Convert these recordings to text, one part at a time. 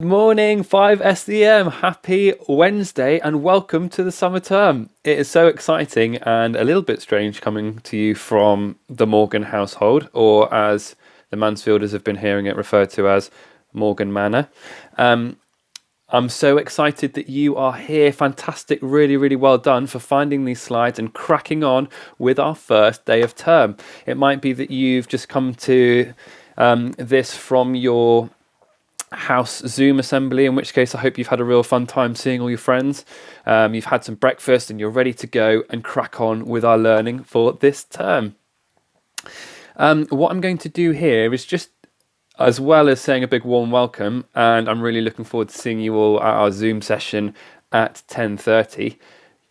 Morning, 5 SEM. Happy Wednesday and welcome to the summer term. It is so exciting and a little bit strange coming to you from the Morgan household, or as the Mansfielders have been hearing it referred to as Morgan Manor. I'm so excited that you are here. Fantastic. Really, really well done for finding these slides and cracking on with our first day of term. It might be that you've just come to this from your house Zoom assembly, in which case I hope you've had a real fun time seeing all your friends. You've had some breakfast and you're ready to go and crack on with our learning for this term. What I'm going to do here is just, as well as saying a big warm welcome, and I'm really looking forward to seeing you all at our Zoom session at 10:30.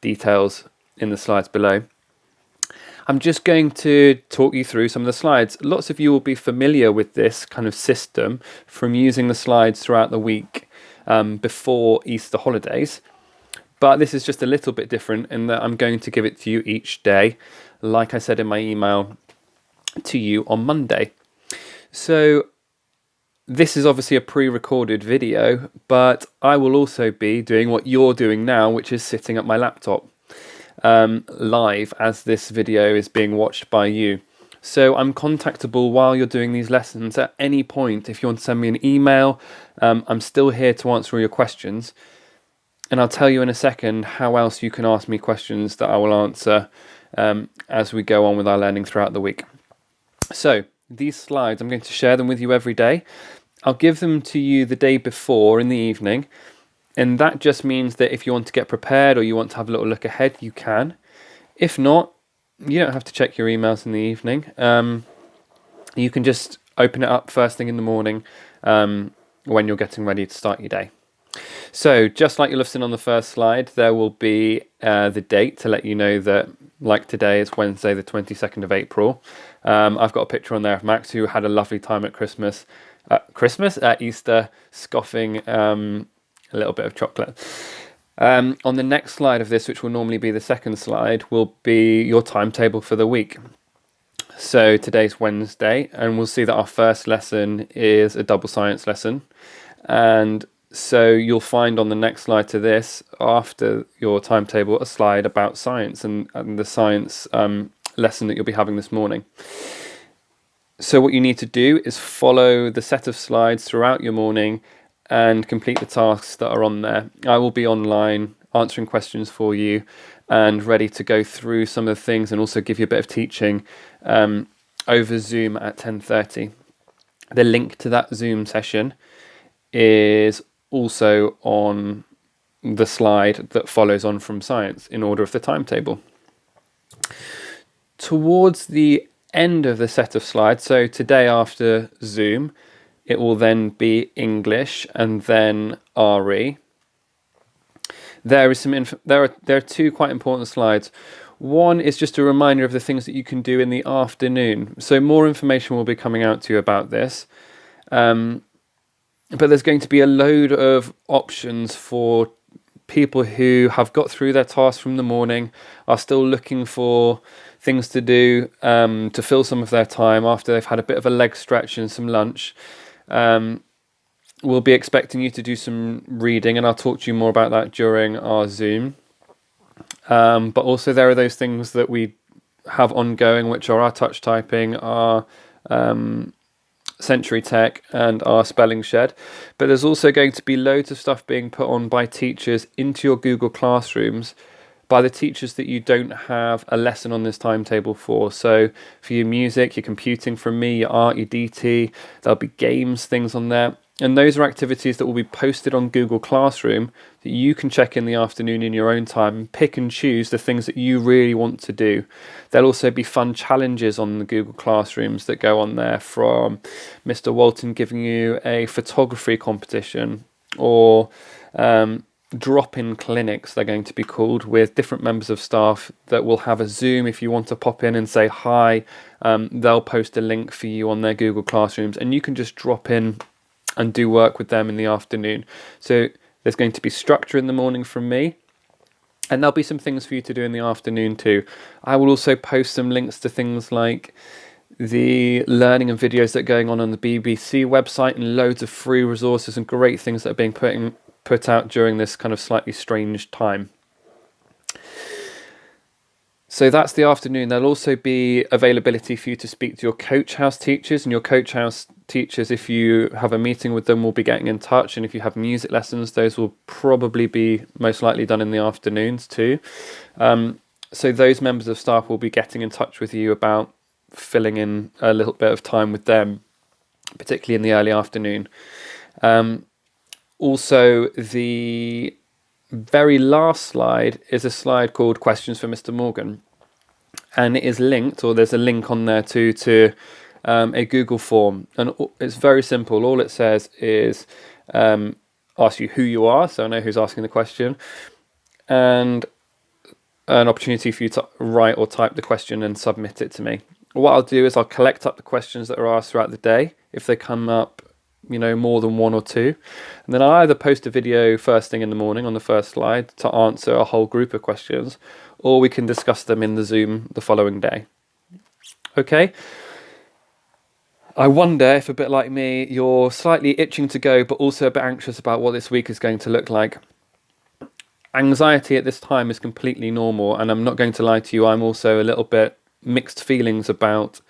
Details in the slides below. I'm just going to talk you through some of the slides. Lots of you will be familiar with this kind of system from using the slides throughout the week before Easter holidays. But this is just a little bit different in that I'm going to give it to you each day, like I said in my email to you on Monday. So this is obviously a pre-recorded video, but I will also be doing what you're doing now, which is sitting at my laptop live as this video is being watched by you. So I'm contactable while you're doing these lessons at any point. If you want to send me an email, I'm still here to answer all your questions. And I'll tell you in a second how else you can ask me questions that I will answer as we go on with our learning throughout the week. So these slides, I'm going to share them with you every day. I'll give them to you the day before in the evening. And that just means that if you want to get prepared or you want to have a little look ahead, you can. If not, you don't have to check your emails in the evening. You can just open it up first thing in the morning when you're getting ready to start your day. So just like you'll have seen on the first slide, there will be the date to let you know that, like today, it's Wednesday the 22nd of April. I've got a picture on there of Max, who had a lovely time at Easter, scoffing a little bit of chocolate. On the next slide of this, which will normally be the second slide, will be your timetable for the week. So today's Wednesday, and we'll see that our first lesson is a double science lesson. And so you'll find on the next slide to this, after your timetable, a slide about science and the science lesson that you'll be having this morning. So what you need to do is follow the set of slides throughout your morning and complete the tasks that are on there. I will be online answering questions for you and ready to go through some of the things and also give you a bit of teaching over Zoom at 10:30. The link to that Zoom session is also on the slide that follows on from science in order of the timetable. Towards the end of the set of slides, so today after Zoom, it will then be English and then RE. There are two quite important slides. One is just a reminder of the things that you can do in the afternoon. So more information will be coming out to you about this. But there's going to be a load of options for people who have got through their tasks from the morning, are still looking for things to do to fill some of their time after they've had a bit of a leg stretch and some lunch. We'll be expecting you to do some reading, and I'll talk to you more about that during our Zoom. But also there are those things that we have ongoing, which are our touch typing, our Century Tech and our Spelling Shed. But there's also going to be loads of stuff being put on by teachers into your Google Classrooms by the teachers that you don't have a lesson on this timetable for. So for your music, your computing from me, your art, your DT, there'll be games, things on there. And those are activities that will be posted on Google Classroom that you can check in the afternoon in your own time and pick and choose the things that you really want to do. There'll also be fun challenges on the Google Classrooms that go on there, from Mr. Walton giving you a photography competition, or drop-in clinics, they're going to be called, with different members of staff that will have a Zoom. If you want to pop in and say hi, they'll post a link for you on their Google Classrooms, and you can just drop in and do work with them in the afternoon. So there's going to be structure in the morning from me, and there'll be some things for you to do in the afternoon too. I will also post some links to things like the learning and videos that are going on the BBC website, and loads of free resources and great things that are being put out during this kind of slightly strange time. So that's the afternoon. There'll also be availability for you to speak to your coach house teachers, and your coach house teachers, if you have a meeting with them, will be getting in touch. And if you have music lessons, those will probably be most likely done in the afternoons too. So those members of staff will be getting in touch with you about filling in a little bit of time with them, particularly in the early afternoon. Also, the very last slide is a slide called Questions for Mr. Morgan, and it is linked, or there's a link on there too, to a Google form, and it's very simple. All it says is ask you who you are, so I know who's asking the question, and an opportunity for you to write or type the question and submit it to me. What I'll do is I'll collect up the questions that are asked throughout the day, if they come up, more than one or two, and then I'll either post a video first thing in the morning on the first slide to answer a whole group of questions, or we can discuss them in the Zoom the following day. Okay. I wonder if, a bit like me, you're slightly itching to go, but also a bit anxious about what this week is going to look like. Anxiety at this time is completely normal, and I'm not going to lie to you, I'm also a little bit mixed feelings about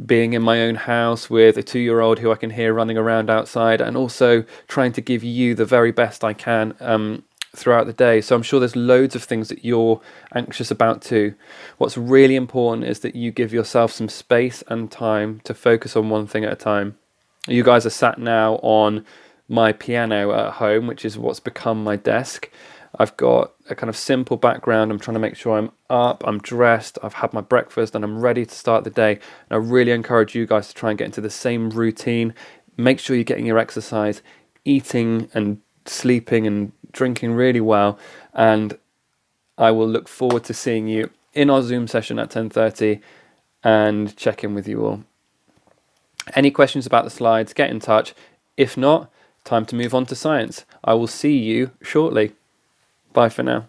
being in my own house with a 2-year-old who I can hear running around outside, and also trying to give you the very best I can throughout the day. So I'm sure there's loads of things that you're anxious about too. What's really important is that you give yourself some space and time to focus on one thing at a time. You guys are sat now on my piano at home, which is what's become my desk. I've got a kind of simple background. I'm trying to make sure I'm up, I'm dressed, I've had my breakfast, and I'm ready to start the day. And I really encourage you guys to try and get into the same routine. Make sure you're getting your exercise, eating and sleeping and drinking really well. And I will look forward to seeing you in our Zoom session at 10:30 and check in with you all. Any questions about the slides, get in touch. If not, time to move on to science. I will see you shortly. Bye for now.